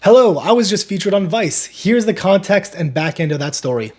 Hello, I was just featured on Vice. Here's the context and back end of that story.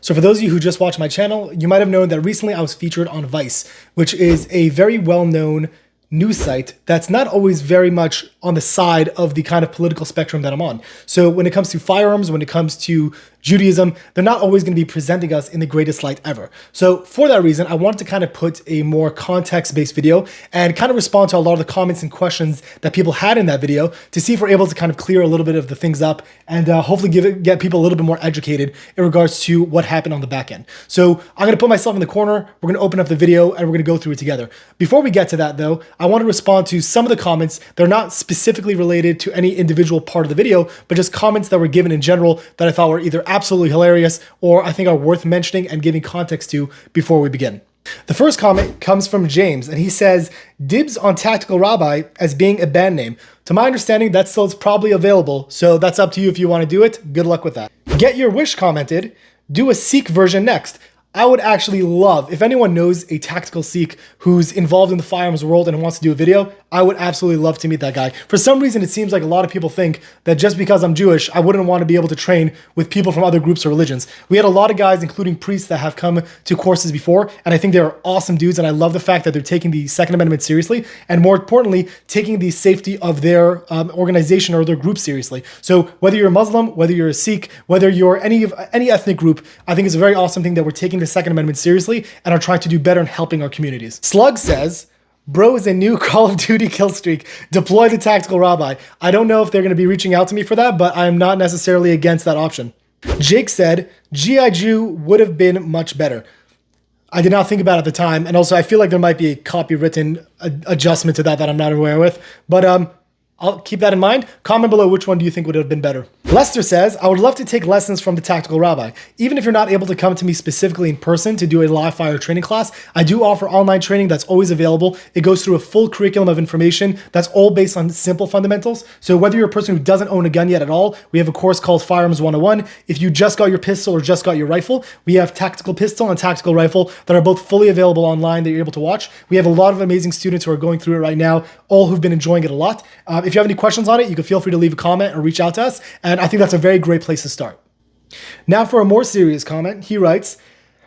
So for those of you who just watched my channel, you might have known that recently I was featured on Vice, which is a very well-known news site that's not always very much on the side of the kind of political spectrum that I'm on. So when it comes to firearms, when it comes to Judaism, they're not always going to be presenting us in the greatest light ever. So for that reason, I wanted to kind of put a more context-based video and kind of respond to a lot of the comments and questions that people had in that video to see if we're able to kind of clear a little bit of the things up and hopefully get people a little bit more educated in regards to what happened on the back end. So I'm going to put myself in the corner, we're going to open up the video, and we're going to go through it together. Before we get to that though, I want to respond to some of the comments that are not specifically related to any individual part of the video, but just comments that were given in general that I thought were either absolutely hilarious or I think are worth mentioning and giving context to before we begin. The first comment comes from James, and he says, dibs on Tactical Rabbi as being a band name. To my understanding, that still is probably available, so that's up to you if you want to do it. Good luck with that. Get Your Wish commented, do a Sikh version next. I would actually love, if anyone knows a tactical Sikh who's involved in the firearms world and wants to do a video, I would absolutely love to meet that guy. For some reason, it seems like a lot of people think that just because I'm Jewish, I wouldn't want to be able to train with people from other groups or religions. We had a lot of guys, including priests, that have come to courses before, and I think they're awesome dudes, and I love the fact that they're taking the Second Amendment seriously, and more importantly, taking the safety of their organization or their group seriously. So whether you're a Muslim, whether you're a Sikh, whether you're any ethnic group, I think it's a very awesome thing that we're taking the Second Amendment seriously and are trying to do better in helping our communities. Slug says, bro is a new Call of Duty kill streak. Deploy the Tactical Rabbi. I don't know if they're going to be reaching out to me for that, but I am not necessarily against that option. Jake said, G.I. Jew would have been much better. I did not think about it at the time, and also I feel like there might be a copywritten adjustment to that I'm not aware with, but I'll keep that in mind. Comment below which one do you think would have been better. Lester says, I would love to take lessons from the Tactical Rabbi. Even if you're not able to come to me specifically in person to do a live fire training class, I do offer online training that's always available. It goes through a full curriculum of information that's all based on simple fundamentals. So whether you're a person who doesn't own a gun yet at all, we have a course called Firearms 101. If you just got your pistol or just got your rifle, we have Tactical Pistol and Tactical Rifle that are both fully available online that you're able to watch. We have a lot of amazing students who are going through it right now, all who've been enjoying it a lot. If you have any questions on it, you can feel free to leave a comment or reach out to us. And I think that's a very great place to start. Now for a more serious comment, he writes,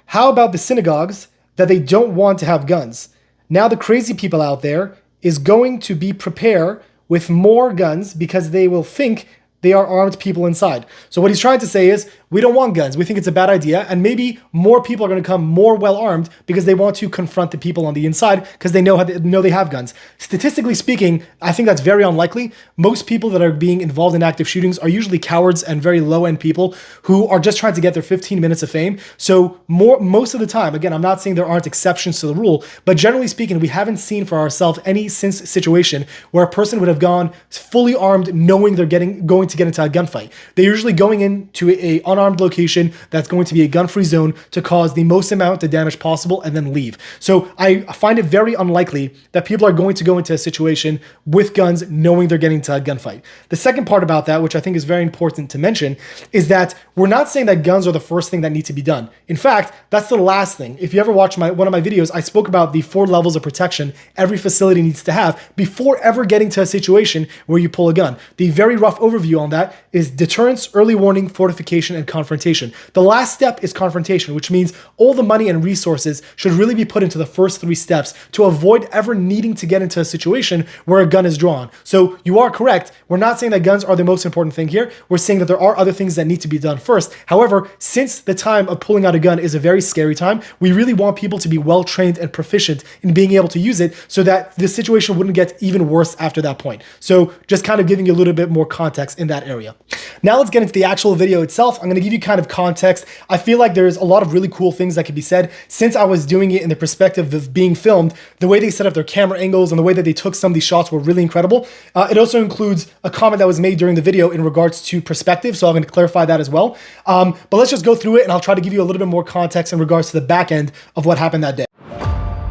how about the synagogues that they don't want to have guns? Now the crazy people out there is going to be prepared with more guns because they will think they are armed people inside. So what he's trying to say is, we don't want guns. We think it's a bad idea. And maybe more people are going to come more well-armed because they want to confront the people on the inside because they know they have guns. Statistically speaking, I think that's very unlikely. Most people that are being involved in active shootings are usually cowards and very low-end people who are just trying to get their 15 minutes of fame. So most of the time, again, I'm not saying there aren't exceptions to the rule, but generally speaking, we haven't seen for ourselves any situation where a person would have gone fully armed knowing they're going to get into a gunfight. They're usually going into a unarmed location that's going to be a gun-free zone to cause the most amount of damage possible and then leave. So I find it very unlikely that people are going to go into a situation with guns knowing they're getting into a gunfight. The second part about that, which I think is very important to mention, is that we're not saying that guns are the first thing that need to be done. In fact, that's the last thing. If you ever watch one of my videos, I spoke about the 4 levels of protection every facility needs to have before ever getting to a situation where you pull a gun. The very rough overview on that is deterrence, early warning, fortification, and confrontation. The last step is confrontation, which means all the money and resources should really be put into the first 3 steps to avoid ever needing to get into a situation where a gun is drawn. So you are correct. We're not saying that guns are the most important thing here. We're saying that there are other things that need to be done first. However, since the time of pulling out a gun is a very scary time, we really want people to be well-trained and proficient in being able to use it so that the situation wouldn't get even worse after that point. So just kind of giving you a little bit more context in that area. Now let's get into the actual video itself. I'm going to give you kind of context. I feel like there's a lot of really cool things that could be said. Since I was doing it in the perspective of being filmed, the way they set up their camera angles and the way that they took some of these shots were really incredible. It also includes a comment that was made during the video in regards to perspective, so I'm going to clarify that as well. But let's just go through it and I'll try to give you a little bit more context in regards to the back end of what happened that day.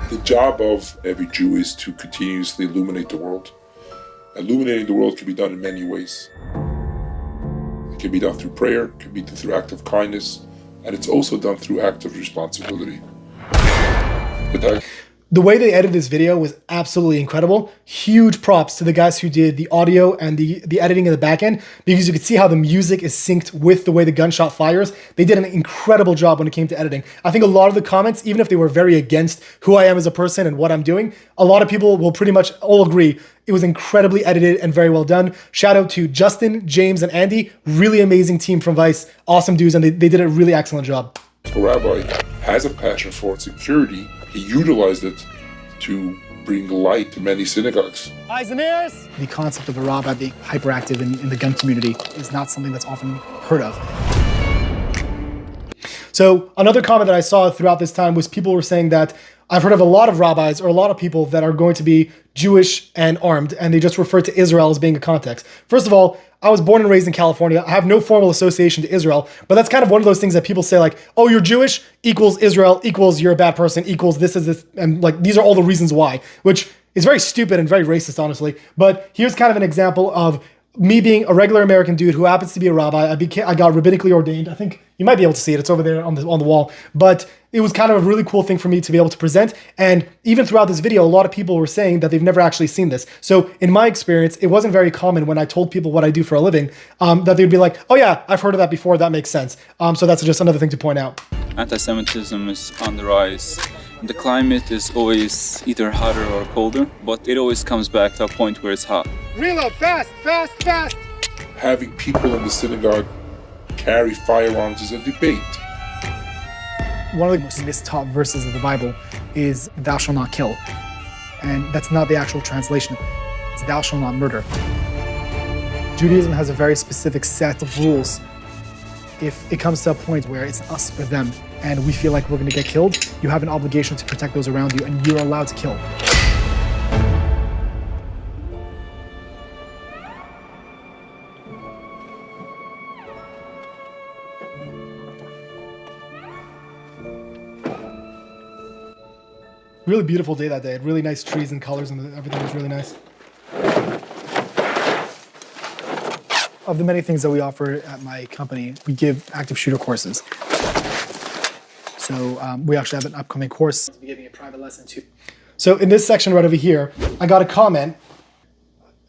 The job of every Jew is to continuously illuminate the world. Illuminating the world can be done in many ways. It can be done through prayer, it can be done through act of kindness, and it's also done through act of responsibility. attack. The way they edited this video was absolutely incredible. Huge props to the guys who did the audio and the editing in the back end, because you could see how the music is synced with the way the gunshot fires. They did an incredible job when it came to editing. I think a lot of the comments, even if they were very against who I am as a person and what I'm doing, a lot of people will pretty much all agree it was incredibly edited and very well done. Shout out to Justin, James, and Andy. Really amazing team from Vice. Awesome dudes, and they did a really excellent job. The rabbi has a passion for security. He utilized it to bring light to many synagogues. Eyes and ears! The concept of a rabbi being hyperactive in the gun community is not something that's often heard of. So another comment that I saw throughout this time was people were saying that I've heard of a lot of rabbis or a lot of people that are going to be Jewish and armed, and they just refer to Israel as being a context. First of all, I was born and raised in California. I have no formal association to Israel, but that's kind of one of those things that people say like, oh, you're Jewish equals Israel equals you're a bad person equals this is this. And like, these are all the reasons why, which is very stupid and very racist, honestly. But here's kind of an example of me being a regular American dude who happens to be a rabbi. I got rabbinically ordained. I think you might be able to see it. It's over there on the wall. But it was kind of a really cool thing for me to be able to present. And even throughout this video, a lot of people were saying that they've never actually seen this. So in my experience, it wasn't very common when I told people what I do for a living, that they'd be like, oh yeah, I've heard of that before. That makes sense. So that's just another thing to point out. Anti-Semitism is on the rise. The climate is always either hotter or colder, but it always comes back to a point where it's hot. Reload, fast, fast, fast. Having people in the synagogue carry firearms is a debate. One of the most mistaught verses of the Bible is thou shalt not kill. And that's not the actual translation. It's thou shalt not murder. Judaism has a very specific set of rules. If it comes to a point where it's us or them, and we feel like we're going to get killed, you have an obligation to protect those around you, and you're allowed to kill. Really beautiful day that day. Really nice trees and colors, and everything was really nice. Of the many things that we offer at my company, we give active shooter courses. So we actually have an upcoming course. We'll be giving a private lesson too. So in this section right over here, I got a comment.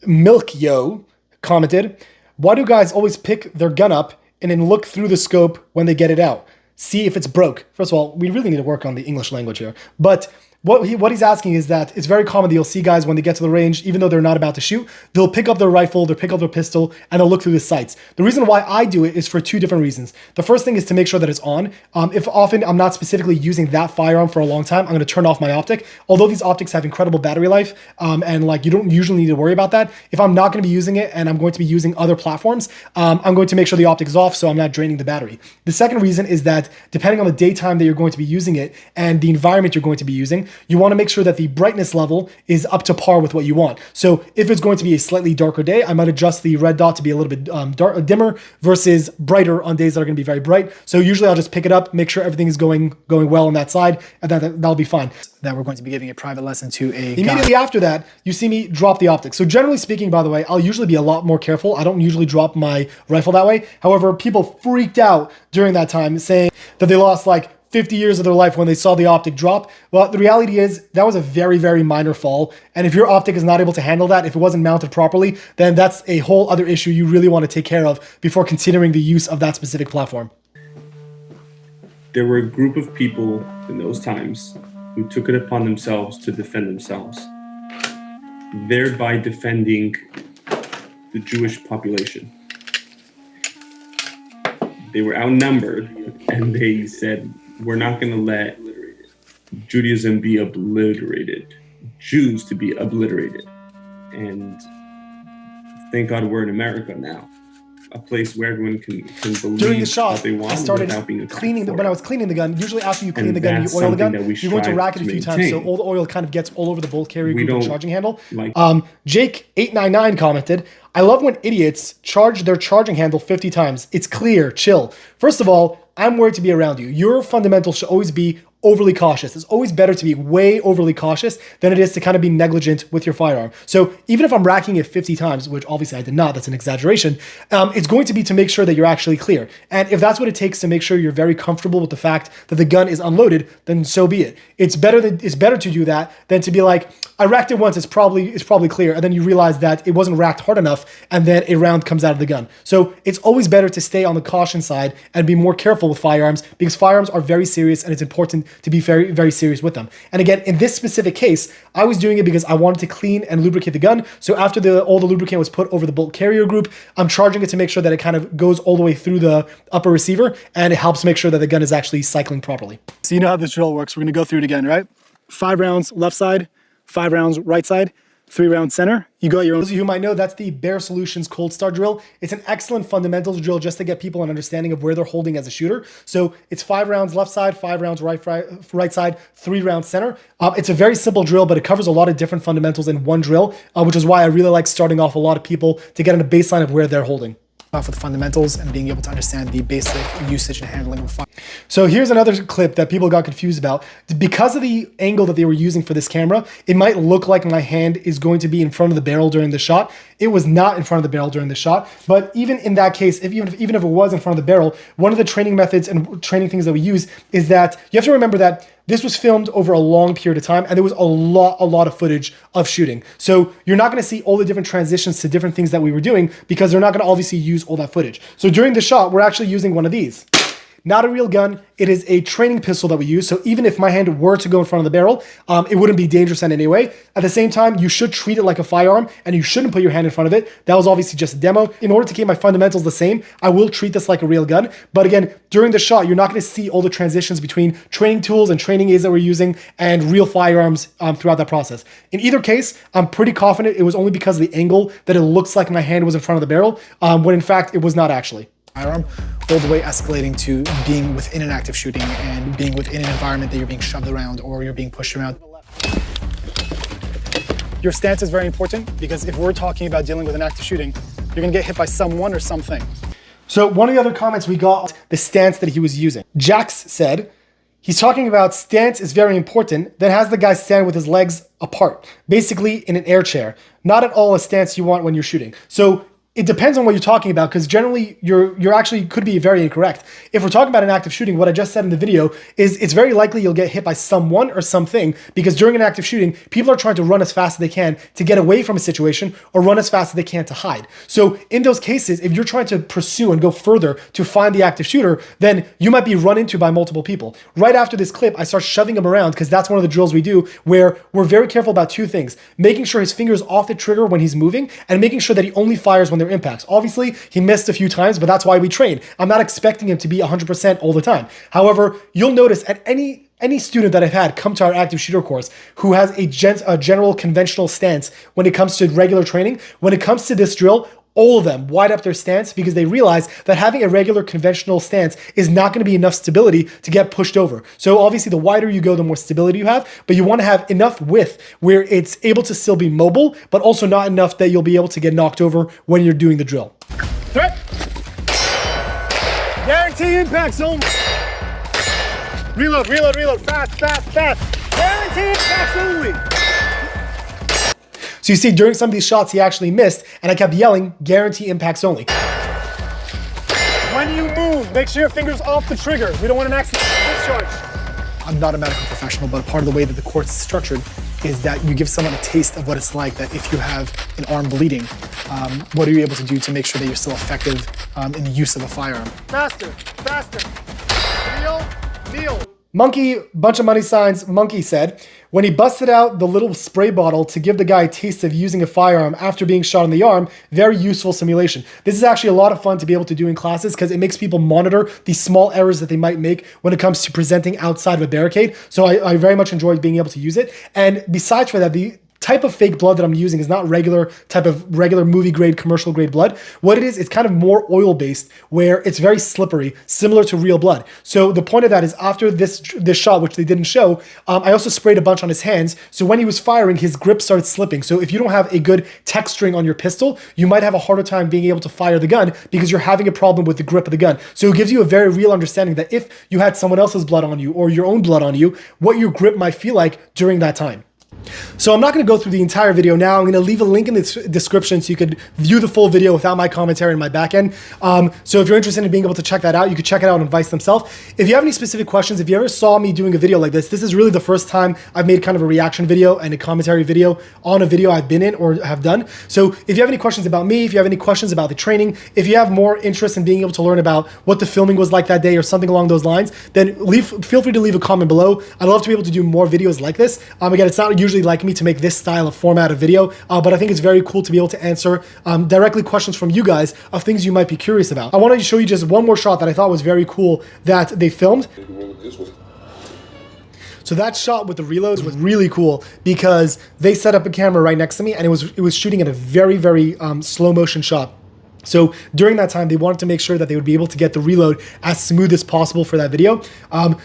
Milk Yo commented, why do guys always pick their gun up and then look through the scope when they get it out? See if it's broke. First of all, we really need to work on the English language here. But what he's asking is that it's very common that you'll see guys when they get to the range, even though they're not about to shoot, they'll pick up their rifle, they'll pick up their pistol, and they'll look through the sights. The reason why I do it is for two different reasons. The first thing is to make sure that it's on. If often I'm not specifically using that firearm for a long time, I'm going to turn off my optic. Although these optics have incredible battery life, and like you don't usually need to worry about that. If I'm not going to be using it and I'm going to be using other platforms, I'm going to make sure the optic is off so I'm not draining the battery. The second reason is that depending on the daytime that you're going to be using it and the environment you're going to be using, you want to make sure that the brightness level is up to par with what you want. So if it's going to be a slightly darker day, I might adjust the red dot to be a little bit dimmer versus brighter on days that are going to be very bright. So usually I'll just pick it up, make sure everything is going well on that side, and that'll be fine. That we're going to be giving a private lesson to a guy. Immediately after that, you see me drop the optics. So generally speaking, by the way, I'll usually be a lot more careful. I don't usually drop my rifle that way. However, people freaked out during that time saying that they lost like 50 years of their life when they saw the optic drop. Well, the reality is that was a very, very minor fall. And if your optic is not able to handle that, if it wasn't mounted properly, then that's a whole other issue you really want to take care of before considering the use of that specific platform. There were a group of people in those times who took it upon themselves to defend themselves, thereby defending the Jewish population. They were outnumbered, and they said, we're not going to let Judaism be obliterated, Jews to be obliterated. And thank God we're in America now, a place where everyone can believe during the shot, what they want I started without being cleaning attacked when I for was cleaning the gun. Usually after you clean And the gun, you that's oil the gun, something that we you're going to strive rack it a to few times, so maintain. all the oil kind of gets all over the bolt carrier We group and don't charging handle. like- Jake899 commented, I love when idiots charge their charging handle 50 times. It's clear, chill. First of all, I'm worried to be around you. Your fundamentals should always be overly cautious. It's always better to be way overly cautious than it is to kind of be negligent with your firearm. So even if I'm racking it 50 times, which obviously I did not, that's an exaggeration, it's going to be to make sure that you're actually clear. And if that's what it takes to make sure you're very comfortable with the fact that the gun is unloaded, then so be it. It's better to do that than to be like, I racked it once, it's probably clear, and then you realize that it wasn't racked hard enough, and then a round comes out of the gun. So it's always better to stay on the caution side and be more careful with firearms, because firearms are very serious, and it's important to be very, very serious with them. And again, in this specific case, I was doing it because I wanted to clean and lubricate the gun. So after all the lubricant was put over the bolt carrier group, I'm charging it to make sure that it kind of goes all the way through the upper receiver, and it helps make sure that the gun is actually cycling properly. So you know how this drill works. We're gonna go through it again, right? 5 rounds left side, 5 rounds right side, 3 rounds center. You got your own. Those of you who might know, that's the Bear Solutions Cold Start drill. It's an excellent fundamentals drill just to get people an understanding of where they're holding as a shooter. So it's 5 rounds left side, 5 rounds right side, 3 rounds center. It's a very simple drill, but it covers a lot of different fundamentals in one drill, which is why I really like starting off a lot of people to get in a baseline of where they're holding. Off with the fundamentals and being able to understand the basic usage and handling of fire. So here's another clip that people got confused about. Because of the angle that they were using for this camera, it might look like my hand is going to be in front of the barrel during the shot. It was not in front of the barrel during the shot, but even in that case, even if it was in front of the barrel, one of the training methods and training things that we use is that you have to remember that this was filmed over a long period of time, and there was a lot of footage of shooting. So you're not gonna see all the different transitions to different things that we were doing because they're not gonna obviously use all that footage. So during the shot, we're actually using one of these. Not a real gun. It is a training pistol that we use. So even if my hand were to go in front of the barrel, it wouldn't be dangerous in any way. At the same time, you should treat it like a firearm and you shouldn't put your hand in front of it. That was obviously just a demo. In order to keep my fundamentals the same, I will treat this like a real gun. But again, during the shot, you're not going to see all the transitions between training tools and training aids that we're using and real firearms throughout that process. In either case, I'm pretty confident it was only because of the angle that it looks like my hand was in front of the barrel, when in fact it was not actually. Firearm, all the way escalating to being within an active shooting and being within an environment that you're being shoved around or you're being pushed around. Your stance is very important because if we're talking about dealing with an active shooting, you're gonna get hit by someone or something. So one of the other comments we got, the stance that he was using. Jax said, he's talking about stance is very important, then has the guy stand with his legs apart, basically in an air chair. Not at all a stance you want when you're shooting. So it depends on what you're talking about, because generally you're actually could be very incorrect. If we're talking about an active shooting, what I just said in the video is it's very likely you'll get hit by someone or something, because during an active shooting, people are trying to run as fast as they can to get away from a situation or run as fast as they can to hide. So in those cases, if you're trying to pursue and go further to find the active shooter, then you might be run into by multiple people. Right after this clip, I start shoving him around because that's one of the drills we do where we're very careful about 2 things: making sure his finger's off the trigger when he's moving and making sure that he only fires when they're impacts. Obviously, he missed a few times, but that's why we train. I'm not expecting him to be 100% all the time. However, you'll notice at any student that I've had come to our active shooter course who has a general conventional stance when it comes to regular training, when it comes to this drill, all of them wide up their stance because they realize that having a regular conventional stance is not going to be enough stability to get pushed over. So obviously the wider you go, the more stability you have, but you want to have enough width where it's able to still be mobile, but also not enough that you'll be able to get knocked over when you're doing the drill. Threat. Guarantee impact zone. Reload, reload, reload. Fast, fast, fast. Guarantee impacts only. So you see, during some of these shots, he actually missed, and I kept yelling, guarantee impacts only. When you move, make sure your finger's off the trigger. We don't want an accidental discharge. I'm not a medical professional, but part of the way that the course is structured is that you give someone a taste of what it's like that if you have an arm bleeding, what are you able to do to make sure that you're still effective in the use of a firearm? Faster, faster. Kneel, kneel. Monkey, bunch of money signs, Monkey said, when he busted out the little spray bottle to give the guy a taste of using a firearm after being shot in the arm, very useful simulation. This is actually a lot of fun to be able to do in classes because it makes people monitor the small errors that they might make when it comes to presenting outside of a barricade. So I very much enjoyed being able to use it. And besides for that, type of fake blood that I'm using is not regular movie grade, commercial grade blood. What it is, it's kind of more oil based, where it's very slippery, similar to real blood. So the point of that is, after this shot, which they didn't show, I also sprayed a bunch on his hands. So when he was firing, his grip started slipping. So if you don't have a good texturing on your pistol, you might have a harder time being able to fire the gun because you're having a problem with the grip of the gun. So it gives you a very real understanding that if you had someone else's blood on you or your own blood on you, what your grip might feel like during that time. So I'm not going to go through the entire video now. I'm going to leave a link in the description so you could view the full video without my commentary in my back end. So if you're interested in being able to check that out, you could check it out on Vice themselves. If you have any specific questions, if you ever saw me doing a video like this is really the first time I've made kind of a reaction video and a commentary video on a video I've been in or have done. So if you have any questions about me, if you have any questions about the training, if you have more interest in being able to learn about what the filming was like that day or something along those lines, then feel free to leave a comment below. I'd love to be able to do more videos like this. Again, it's not usually like me to make this style of format of video, but I think it's very cool to be able to answer directly questions from you guys of things you might be curious about. I wanted to show you just one more shot that I thought was very cool that they filmed. So that shot with the reloads was really cool because they set up a camera right next to me and it was shooting at a very, very slow motion shot. So during that time, they wanted to make sure that they would be able to get the reload as smooth as possible for that video.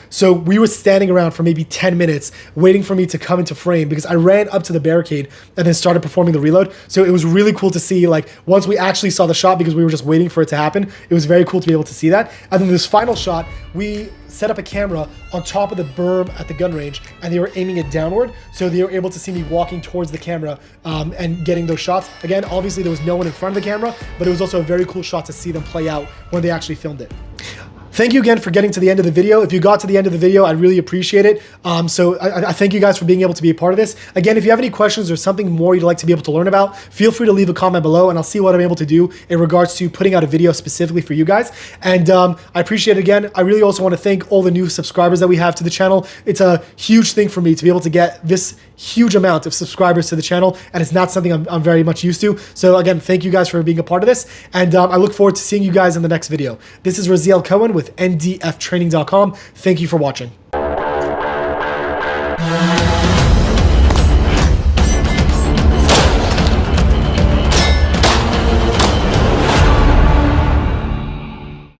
So we were standing around for maybe 10 minutes waiting for me to come into frame because I ran up to the barricade and then started performing the reload. So it was really cool to see, like, once we actually saw the shot, because we were just waiting for it to happen, it was very cool to be able to see that. And then this final shot, we set up a camera on top of the berm at the gun range and they were aiming it downward. So they were able to see me walking towards the camera and getting those shots. Again, obviously there was no one in front of the camera, but it was also a very cool shot to see them play out when they actually filmed it. Thank you again for getting to the end of the video. If you got to the end of the video, I really appreciate it. So I thank you guys for being able to be a part of this. Again, if you have any questions or something more you'd like to be able to learn about, feel free to leave a comment below and I'll see what I'm able to do in regards to putting out a video specifically for you guys. And I appreciate it again. I really also want to thank all the new subscribers that we have to the channel. It's a huge thing for me to be able to get this huge amount of subscribers to the channel, and it's not something I'm very much used to. So again, thank you guys for being a part of this, and I look forward to seeing you guys in the next video. This is Raziel Cohen with ndftraining.com. Thank you for watching.